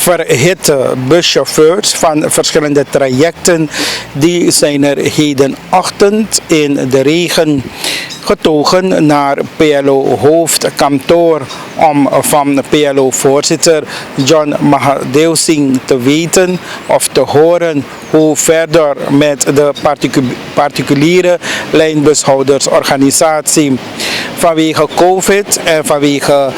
Verhitte buschauffeurs van verschillende trajecten, die zijn er hedenochtend in de regen getogen naar PLO Hoofdkantoor om van PLO-voorzitter John Mahadeo te weten of te horen hoe verder met de particuliere lijnbushoudersorganisatie. Vanwege COVID en vanwege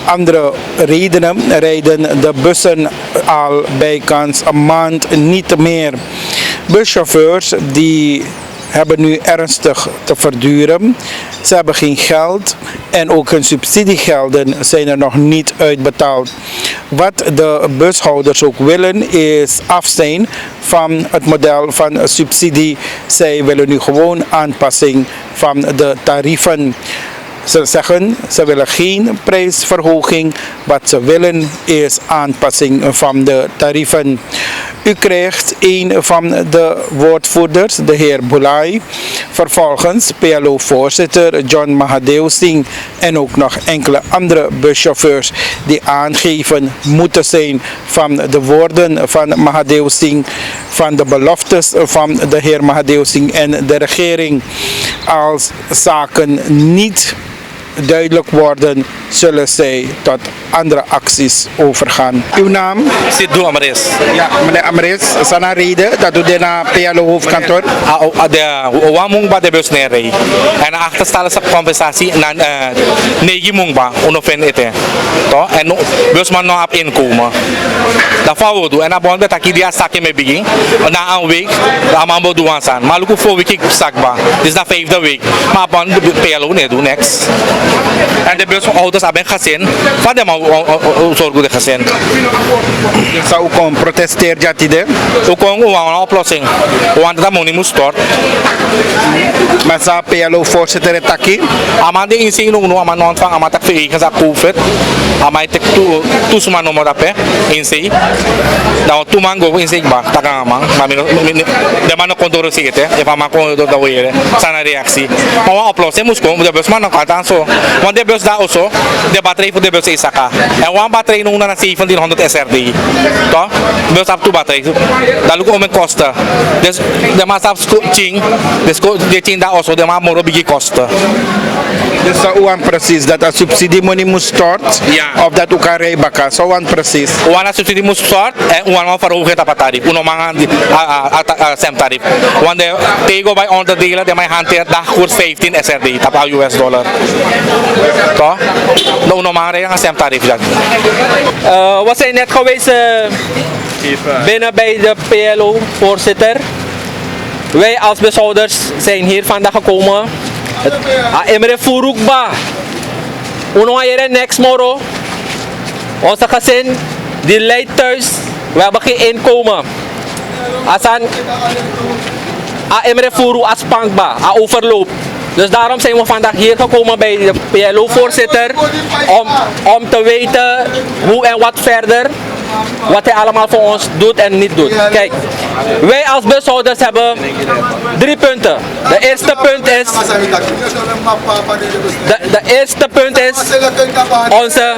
andere redenen rijden de bussen al bijkans een maand niet meer. Buschauffeurs die hebben nu ernstig te verduren. Ze hebben geen geld en ook hun subsidiegelden zijn er nog niet uitbetaald. Wat de bushouders ook willen is afzijn van het model van subsidie. Zij willen nu gewoon aanpassing van de tarieven. Ze zeggen, ze willen geen prijsverhoging. Wat ze willen is aanpassing van de tarieven. U krijgt een van de woordvoerders, de heer Boulay. Vervolgens PLO-voorzitter John Mahadeo en ook nog enkele andere buschauffeurs die aangeven moeten zijn van de woorden van Mahadeo, van de beloftes van de heer Mahadeo en de regering. Als zaken niet duidelijk worden, zullen zij tot andere acties overgaan. Uw naam? Sidhu Amres. Ja, meneer Amres, is er een reden dat u naar PLO Hoofdkantoor? De Wamungba de bus neerrijden. En de achterstallige compensatie naar Negimungba, ongeveer eten. En busman nog op inkomen. Dat gaan we doen. En dan begon met die zaken mee beginnen. Na een week, dan gaan we doen aan. Maar ook voor week zakba. Dus na 5e week. Maar dan PLO niet doen niks. En de bushouders hebben gezien, van de zorgen de gezin. Je zou ook protesteren, dat idee? Ook een oplossing. Want dat money moet storten. Maar zou PLO-voorzitter het takkie? Ama de inzien ook nog, ama non van ama tak veregen za COVID. Ama het toesman nomor apa inzien. Dan toeman go inzien ba takang ama. Maar de man controle sih het. Je van maar kon dat weer. Sana reactie. Maar een oplossing moest komen. De busman nog altijd zo. Want de bus daar ook zo. De batterij voor de bus is zaka. En one batterij nog naar 1700 SRD. Toch? Bus op twee batterij. Dat lukt om een kosten. Dus de man staat ching. Dus de ching daar ook zo. De man moet ook kosten. Dus zo precies dat de subsidie money moet stort, ja. Of dat ook kan rijbakken, zo precies. Wanneer subsidie moet stort en wanneer verhogen het tarief, unomangan sem tarief. Want de tego bij onderdelen die mij hanteert dagkoers 15 SRD, tap US dollar. Toch? De unomangan sem tarief dat. We zijn net geweest binnen bij de PLO-voorzitter. Wij als bushouders zijn hier vandaag gekomen. Emre Furukba. Uno hier next morgen. Onze gezin die leidt thuis. We hebben geen inkomen. Asan Emre Furu as Pankba, overloop. Dus daarom zijn we vandaag hier gekomen bij de PLO-voorzitter om te weten hoe en wat verder. Wat hij allemaal voor ons doet en niet doet. Kijk, wij als bushouders hebben 3 punten. De eerste punt is onze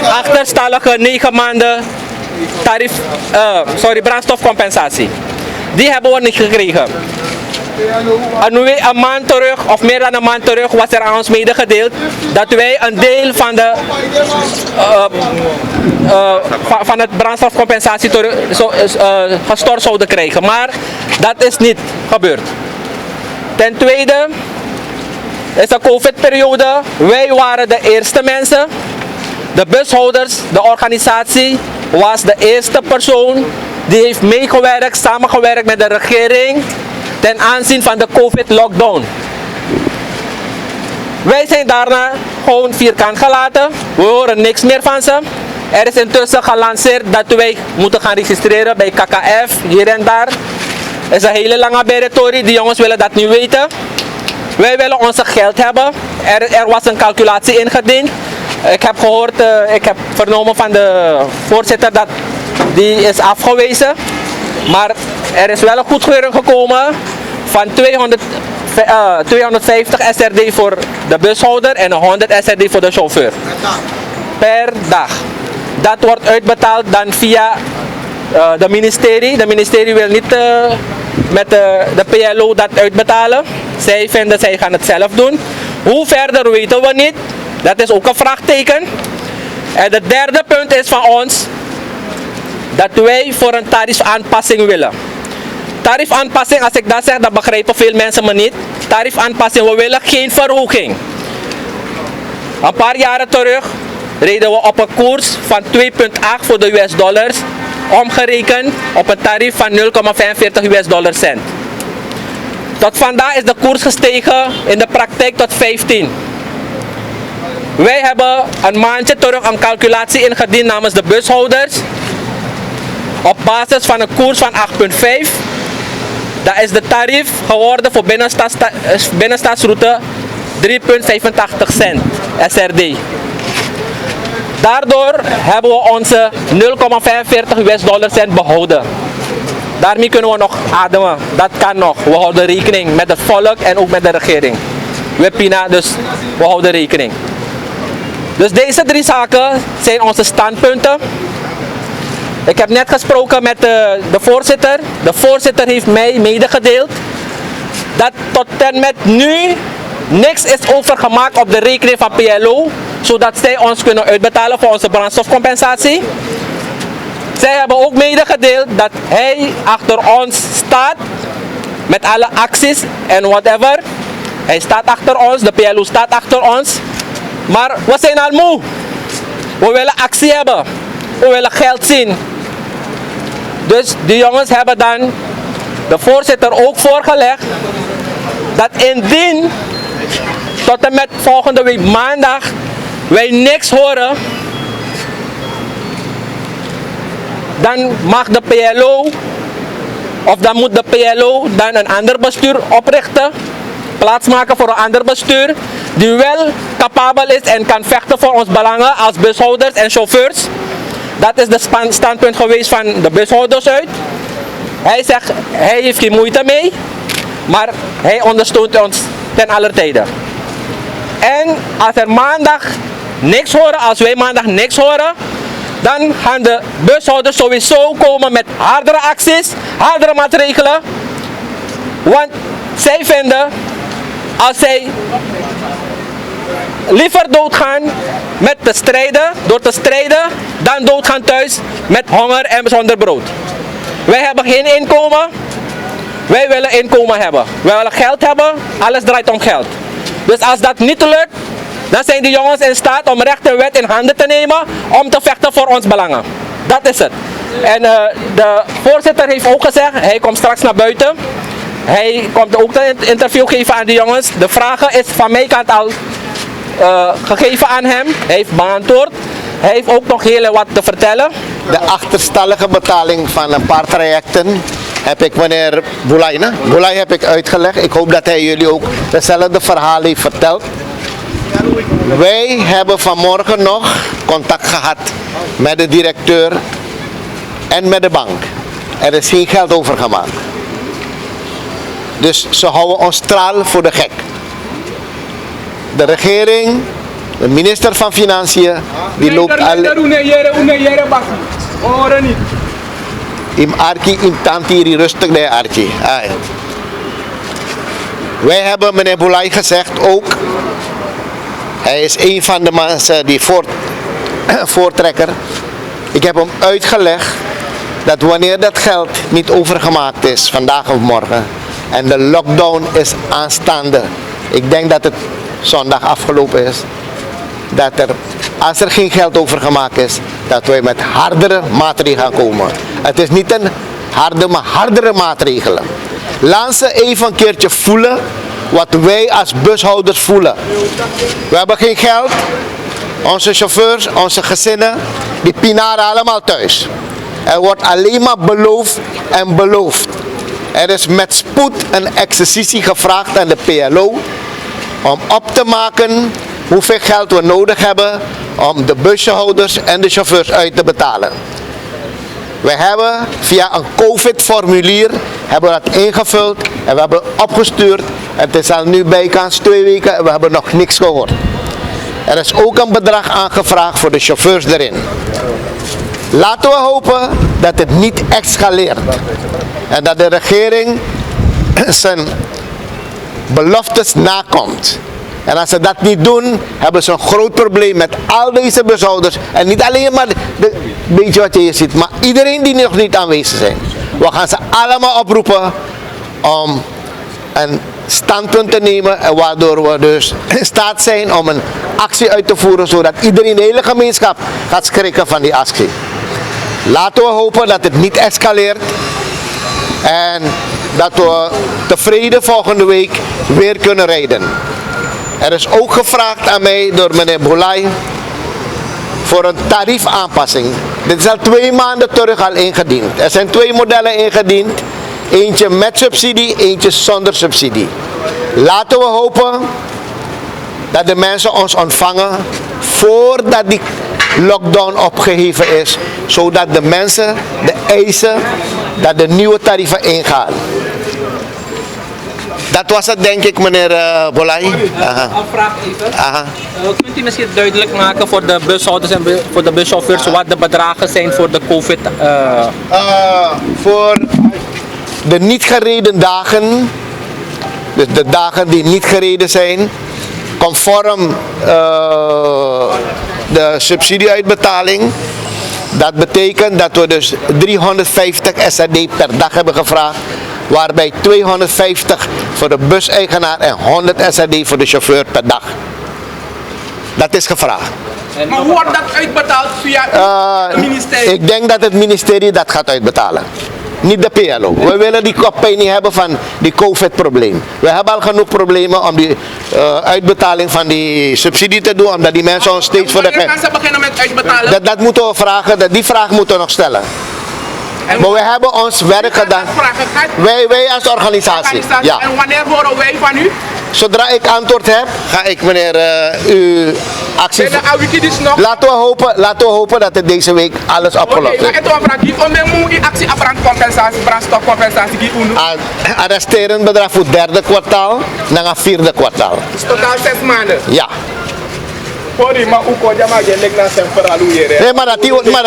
achterstallige 9 maanden brandstofcompensatie. Die hebben we niet gekregen. Een maand terug, of meer dan een maand terug, was er aan ons medegedeeld dat wij een deel van de van het brandstofcompensatie gestort zouden krijgen. Maar dat is niet gebeurd. Ten tweede is de COVID-periode. Wij waren de eerste mensen. De bushouders, de organisatie, was de eerste persoon die heeft meegewerkt, samengewerkt met de regering ten aanzien van de COVID-lockdown. Wij zijn daarna gewoon vierkant gelaten. We horen niks meer van ze. Er is intussen gelanceerd dat wij moeten gaan registreren bij KKF, hier en daar. Het is een hele lange beretorie, die jongens willen dat nu weten. Wij willen onze geld hebben. Er was een calculatie ingediend. Ik heb gehoord, ik heb vernomen van de voorzitter dat die is afgewezen. Maar er is wel een goedkeuring gekomen van 250 SRD voor de bushouder en 100 SRD voor de chauffeur. Per dag. Dat wordt uitbetaald dan via de ministerie. De ministerie wil niet met de PLO dat uitbetalen. Zij vinden zij gaan het zelf doen. Hoe verder weten we niet. Dat is ook een vraagteken. En het derde punt is van ons dat wij voor een tariefaanpassing willen. Tariefaanpassing, als ik dat zeg, dan begrijpen veel mensen me niet. Tariefaanpassing, we willen geen verhoging. Een paar jaren terug reden we op een koers van 2,8 voor de US dollars, omgerekend op een tarief van 0,45 US dollar cent. Tot vandaag is de koers gestegen in de praktijk tot 15. Wij hebben een maandje terug een calculatie ingediend namens de bushouders op basis van een koers van 8,5. Dat is de tarief geworden voor binnenstaatsroute 3,85 cent SRD. Daardoor hebben we onze 0,45 US dollar cent behouden. Daarmee kunnen we nog ademen. Dat kan nog. We houden rekening met het volk en ook met de regering. Wepina, dus we houden rekening. Dus deze drie zaken zijn onze standpunten. Ik heb net gesproken met de voorzitter. De voorzitter heeft mij medegedeeld dat tot en met nu niks is overgemaakt op de rekening van PLO, zodat zij ons kunnen uitbetalen voor onze brandstofcompensatie. Zij hebben ook medegedeeld dat hij achter ons staat met alle acties en whatever. Hij staat achter ons, de PLO staat achter ons. Maar we zijn al moe. We willen actie hebben. We willen geld zien. Dus de jongens hebben dan de voorzitter ook voorgelegd dat indien tot en met volgende week maandag wij niks horen, dan mag de PLO, of dan moet de PLO dan een ander bestuur oprichten, plaatsmaken voor een ander bestuur, die wel capabel is en kan vechten voor ons belangen als bushouders en chauffeurs. Dat is de standpunt geweest van de bushouders uit. Hij zegt, hij heeft geen moeite mee, maar hij ondersteunt ons ten aller tijde. En als er maandag niks horen, als wij maandag niks horen, dan gaan de bushouders sowieso komen met hardere acties, hardere maatregelen. Want zij vinden, als zij liever doodgaan met te strijden, door te strijden, dan doodgaan thuis met honger en zonder brood. Wij hebben geen inkomen, wij willen inkomen hebben. Wij willen geld hebben, alles draait om geld. Dus als dat niet lukt, dan zijn die jongens in staat om recht en wet in handen te nemen om te vechten voor ons belangen. Dat is het. En de voorzitter heeft ook gezegd, hij komt straks naar buiten. Hij komt ook een interview geven aan de jongens. De vragen is van mijn kant al gegeven aan hem. Hij heeft beantwoord. Hij heeft ook nog heel wat te vertellen. De achterstallige betaling van een paar trajecten heb ik meneer Boulay heb ik uitgelegd. Ik hoop dat hij jullie ook hetzelfde verhaal heeft verteld. Wij hebben vanmorgen nog contact gehad met de directeur en met de bank. Er is geen geld overgemaakt. Dus ze houden ons straal voor de gek. De regering, de minister van Financiën, die loopt al... Im arki im tantiri rustig de arki. Wij hebben meneer Boulay gezegd ook, hij is een van de mensen die voortrekker. Ik heb hem uitgelegd dat wanneer dat geld niet overgemaakt is, vandaag of morgen, en de lockdown is aanstaande, ik denk dat het zondag afgelopen is, dat er, als er geen geld overgemaakt is, dat wij met hardere maatregelen gaan komen. Het is niet een harde, maar hardere maatregelen. Laat ze even een keertje voelen wat wij als bushouders voelen. We hebben geen geld. Onze chauffeurs, onze gezinnen, die pinaren allemaal thuis. Er wordt alleen maar beloofd en beloofd. Er is met spoed een exercitie gevraagd aan de PLO om op te maken hoeveel geld we nodig hebben om de bushouders en de chauffeurs uit te betalen. We hebben via een COVID-formulier hebben we dat ingevuld en we hebben opgestuurd. Het is al nu bijkans 2 weken en we hebben nog niks gehoord. Er is ook een bedrag aangevraagd voor de chauffeurs erin. Laten we hopen dat het niet escaleert. En dat de regering zijn beloftes nakomt. En als ze dat niet doen, hebben ze een groot probleem met al deze bushouders. En niet alleen maar de beetje wat je hier ziet, maar iedereen die nog niet aanwezig zijn. We gaan ze allemaal oproepen om een standpunt te nemen. En waardoor we dus in staat zijn om een actie uit te voeren. Zodat iedereen, de hele gemeenschap, gaat schrikken van die actie. Laten we hopen dat het niet escaleert. En dat we tevreden volgende week weer kunnen rijden. Er is ook gevraagd aan mij door meneer Boulay voor een tariefaanpassing. Dit is al 2 maanden terug al ingediend. Er zijn 2 modellen ingediend. Eentje met subsidie, eentje zonder subsidie. Laten we hopen dat de mensen ons ontvangen voordat die lockdown opgeheven is. Zodat de mensen de eisen dat de nieuwe tarieven ingaan. Dat was het denk ik, meneer Boulay. Een vraag even. Kunt u misschien duidelijk maken voor de bushouders en voor de buschauffeurs wat de bedragen zijn voor de COVID? Voor de niet gereden dagen, dus de dagen die niet gereden zijn, conform de subsidieuitbetaling. Dat betekent dat we dus 350 SRD per dag hebben gevraagd. Waarbij 250 voor de buseigenaar en 100 SRD voor de chauffeur per dag. Dat is gevraagd. Maar hoe wordt dat uitbetaald via het ministerie? Ik denk dat het ministerie dat gaat uitbetalen. Niet de PLO. We willen die koppijn niet hebben van die COVID-probleem. We hebben al genoeg problemen om die uitbetaling van die subsidie te doen, omdat die mensen ons steeds voor de... Wanneer gaan ze beginnen met uitbetalen? Dat moeten we vragen, die vraag moeten we nog stellen. Maar we hebben ons werk gedaan. Wij als organisatie. Ja. En wanneer horen wij van u? Zodra ik antwoord heb, ga ik meneer uw actie... Laten we hopen dat het deze week alles opgelost is. Arresteren bedrag voor het 3e kwartaal naar het 4e kwartaal. Dus totaal 6 maanden? Ja. Sorry, maar hoe kon je maar geen naar zijn verhaal hier? Nee, maar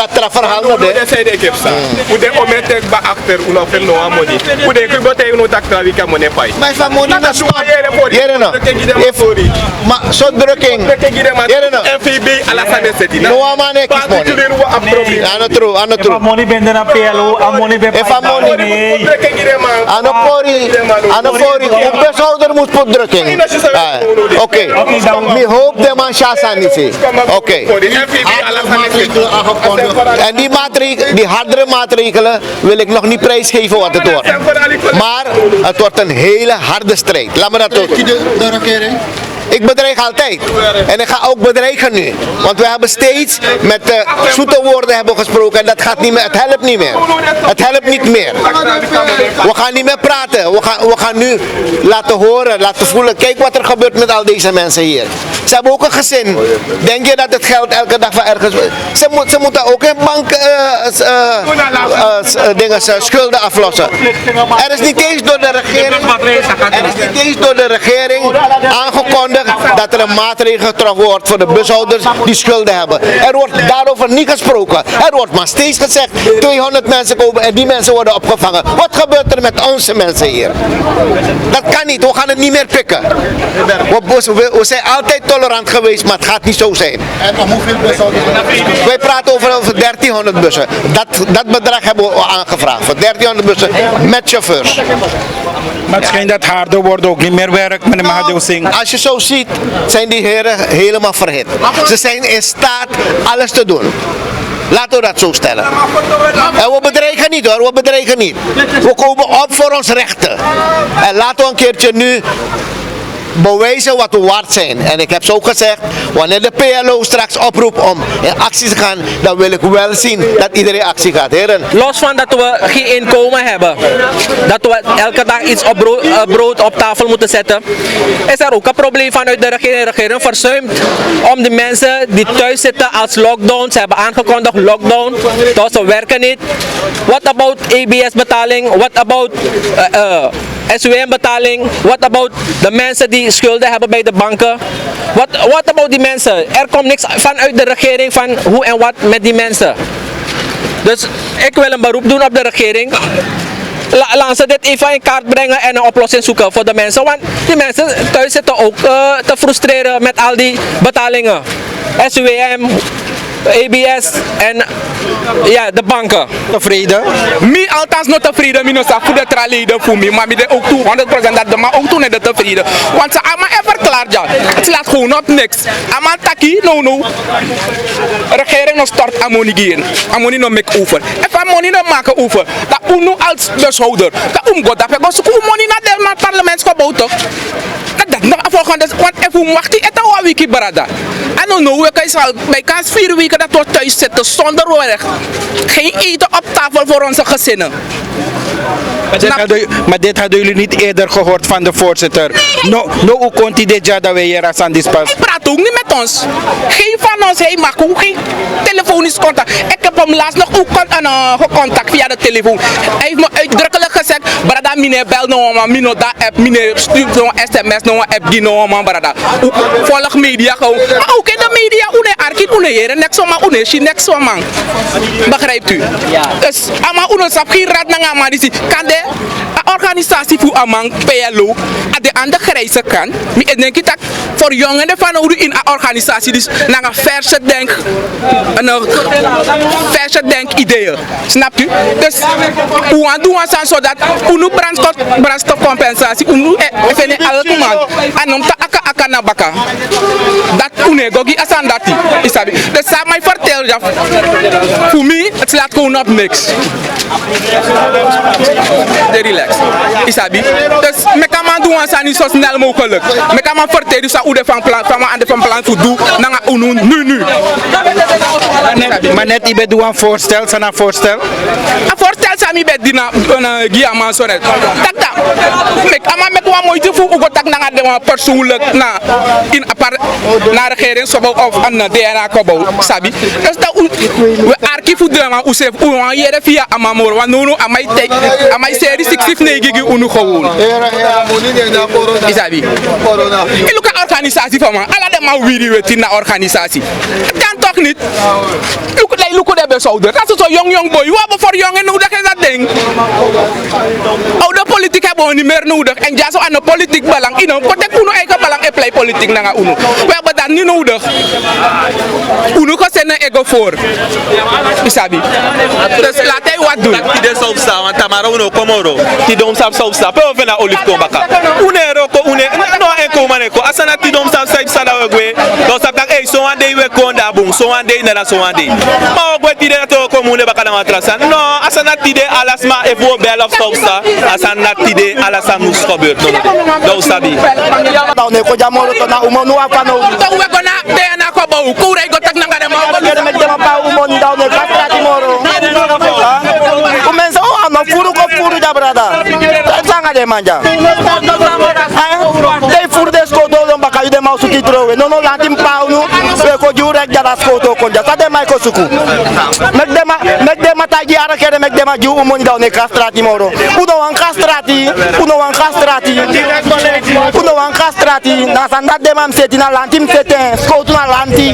dat verhaal nog de zei ik heb staan. Hoe de ometek ba achter hoe nog veel nog money. Hoe de kubo te no tak na wika money pai. Maar van money na stop. Jere no. Maar zo drukking. Jere no. FIB alasan seti. No amane kis money. Ano true. Money bende na PLO, money be If money. Ano pori. De bushouder moet pot drukking. Oké. Me hope de man chasa. Oké. En die hardere maatregelen wil ik nog niet prijsgeven wat het wordt. Maar het wordt een hele harde strijd. Laat me dat ook. Ik bedreig altijd. En ik ga ook bedreigen nu. Want we hebben steeds met zoete woorden hebben gesproken. En dat gaat niet meer. Het helpt niet meer. Het helpt niet meer. We gaan niet meer praten. We gaan nu laten horen, laten voelen. Kijk wat er gebeurt met al deze mensen hier. Ze hebben ook een gezin. Denk je dat het geld elke dag van ergens... Ze moeten ook in bank schulden aflossen. Er is niet eens door de regering aangekondigd dat er een maatregel getroffen wordt voor de bushouders die schulden hebben. Er wordt daarover niet gesproken. Er wordt maar steeds gezegd 200 mensen komen en die mensen worden opgevangen. Wat gebeurt er met onze mensen hier? Dat kan niet. We gaan het niet meer pikken. We zijn altijd tolerant geweest, maar het gaat niet zo zijn. En om hoeveel bussen? Wij praten over 1300 bussen. Dat bedrag hebben we aangevraagd. Voor 1300 bussen met chauffeurs. Maar het schijnt dat harder wordt ook niet meer werk, meneer Mahadev Singh. Als je zo ziet, zijn die heren helemaal verhit. Ze zijn in staat alles te doen. Laten we dat zo stellen. En we bedreigen niet hoor, we bedreigen niet. We komen op voor ons rechten. En laten we een keertje nu bewijzen wat we waard zijn. En ik heb zo gezegd, wanneer de PLO straks oproept om in actie te gaan, dan wil ik wel zien dat iedereen actie gaat. Heren. Los van dat we geen inkomen hebben, dat we elke dag iets op brood op tafel moeten zetten, is er ook een probleem vanuit de regering. De regering verzuimt om de mensen die thuis zitten als lockdown, ze hebben aangekondigd lockdown, dus ze werken niet. What about ABS betaling? What about SWM betaling? What about de mensen die schulden hebben bij de banken? What about die mensen? Er komt niks vanuit de regering van hoe en wat met die mensen. Dus ik wil een beroep doen op de regering. Laten ze dit even in kaart brengen en een oplossing zoeken voor de mensen. Want die mensen thuis zitten ook te frustreren met al die betalingen. SWM, ABS en ja, de banken. Tevreden? Mi althans not tevreden, mi no sa voor de traleden voor mi, maar mi de ook 200% dat de maar ook toen net tevreden. Want ze allemaal even klaar ja. Het slaat gewoon op niks. Allemaal taki, no. Regering nog start ammonigeren. Ammoni no make over. En ammoni no maken over. Dat uno als bushouder. Dat god dat we zo money naar het parlementsgebouw toch. Dat nog volgende, want even wacht die eten al wiki brada. En dan nou we kan bij kans 4 weken dat we thuis zitten zonder werk. Geen eten op tafel voor onze gezinnen. Maar dit hadden jullie niet eerder gehoord van de voorzitter. Hoe kon hij dit jaar dat we hier aan die pas? Hij praat ook niet met ons. Geen van ons, hij maakt ook geen telefonisch contact. Ik heb hem laatst nog ook gecontact via de telefoon. Hij heeft me uitdrukkelijk gezegd, brada, meneer bel nou man, meneer dat app, meneer stuurt nou sms, nou app die nou man, brada. Volg media gewoon. Maar ook in de media, une arkiet, une heren, nek zo man, une shi, nek zo man. Begrijpt u? Dus, ama une sap geen raad na ngama die kan de organisatie voor amang PLO aan de grijze kant. Ik denk dat voor jongeren van hoe in een organisatie dus naar een verse denk ideeën. Snapt u? Dus hoe doen we dan zodat unu brandstofcompensatie unu even alle man en om te aka na baka. Dat unu gogi asan dati. Isabi. Dus sa mij vertel ja. Voor mij het slaat gewoon op niks. De relax. Isabi. Dus me kan man doen aan niet zo snel mogelijk. Me kan man vertellen dus hoe de van plan voor doen naar unu nu. Maar net die doen een voorstel, zijn een voorstel? Een voorstel zijn niet bij die Giaman zo net. Dat. Ik kwam moeite voor hoe dat naar persoonlijk naar de regeringsgebouw of een DNA-gebouw. Sabi. Dus dat we archieven drama hoe ze hier via Amamor. Want nu aan mijn serie 69 unu gewoon. Isabi. Ik look aan organisatie van man. Alle de man wie weet in de organisatie. Het kan toch niet. Look de beschouder. Dat is zo'n jong boy. Wat voor jongen nodig is dat ding? Oude politiek hebben we niet meer nodig. En ja, zo aan de politiek belang. Protect uno eigen belang en play politiek naar uno. We hebben dat niet nodig. Uno kan zijn ego voor. Isabi. Dus laat hij wat doen. Die de soupsta, want Tamara uno komoro. Die dom sap soupsta. Pe we na olive kombaka. Une roko une. No enko maneko. Asana ti dom sap sap sada we. Do sap tak hey so one day we konda bung. So one day na so one day. Ma ogwe ti de to komune baka na matrasan. No, asana ti de alasma evo bel of soupsta. Asana ti de alasa mus gebeurt. No, sabi. Dan ne ko jamoro to na umonu afano. To we gonna DNA ko ba ku re go tak na ngada ma Kaya me dema pa umon daw ne katra timoro. Kumensa o ama furu da brada. Sanga de manja. Dei furu de sko do baka de mau suki trowe. No lantim pa unu. We ko jurek jara sko to konja. Sa de mai ko suku. Mek dema tagi ara kere mek dema ju umon daw ne katra timoro. Uno wan kastrati. Na sanda de mam seti na lantim seten. Sko tu na lanti.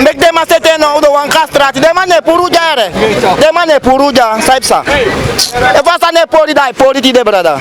Mek dema seten no uno wan kastrati. Dema ne puruja saipsa. E fasa ne poli dai poli ti de brada.